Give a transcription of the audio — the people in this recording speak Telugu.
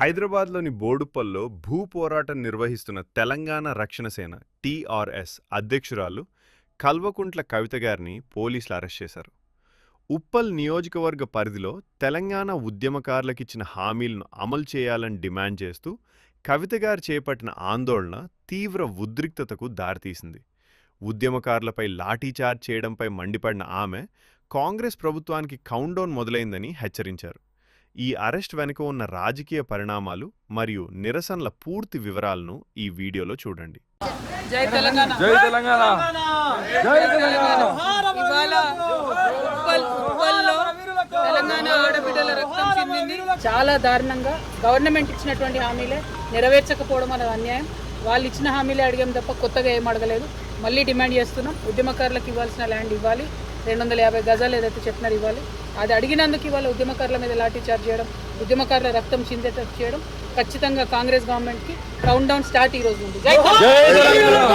హైదరాబాద్లోని బోడుప్పల్లో భూ పోరాటం నిర్వహిస్తున్న తెలంగాణ రక్షణ సేన టీఆర్ఎస్ అధ్యక్షురాలు కల్వకుంట్ల కవిత గారిని పోలీసులు అరెస్ట్ చేశారు. ఉప్పల్ నియోజకవర్గ పరిధిలో తెలంగాణ ఉద్యమకారులకిచ్చిన హామీలను అమలు చేయాలని డిమాండ్ చేస్తూ కవిత గారు చేపట్టిన ఆందోళన తీవ్ర ఉద్రిక్తతకు దారితీసింది. ఉద్యమకారులపై లాఠీచార్జ్ చేయడంపై మండిపడిన ఆమె కాంగ్రెస్ ప్రభుత్వానికి కౌంట్డౌన్ మొదలైందని హెచ్చరించారు. ఈ అరెస్ట్ వెనుక ఉన్న రాజకీయ పరిణామాలు మరియు నిరసనల పూర్తి వివరాలను ఈ వీడియోలో చూడండి. జై తెలంగాణ, జై తెలంగాణ, జై తెలంగాణ. ఇవాళ ఉప్పల్లో తెలంగాణ ఆడబిడ్డల రక్తం చెందింది. చాలా దారుణంగా గవర్నమెంట్ ఇచ్చినటువంటి హామీలే నెరవేర్చకపోవడం అనేది అన్యాయం. వాళ్ళు ఇచ్చిన హామీలే అడిగాం తప్ప కొత్తగా ఏం అడగలేదు. మళ్ళీ డిమాండ్ చేస్తున్నాం, ఉద్యమకారులకు ఇవ్వాల్సిన ల్యాండ్ ఇవ్వాలి, 250 గజాలు ఏదైతే చెప్పినారు ఇవ్వాలి. అది అడిగినందుకు ఇవాళ ఉద్యమకారుల మీద లాఠీ చార్జ్ చేయడం, ఉద్యమకారుల రక్తం చిందేటట్టు చేయడం ఖచ్చితంగా కాంగ్రెస్ గవర్నమెంట్కి కౌంట్ డౌన్ స్టార్ట్ ఈ రోజు నుండి. జై తెలంగాణ.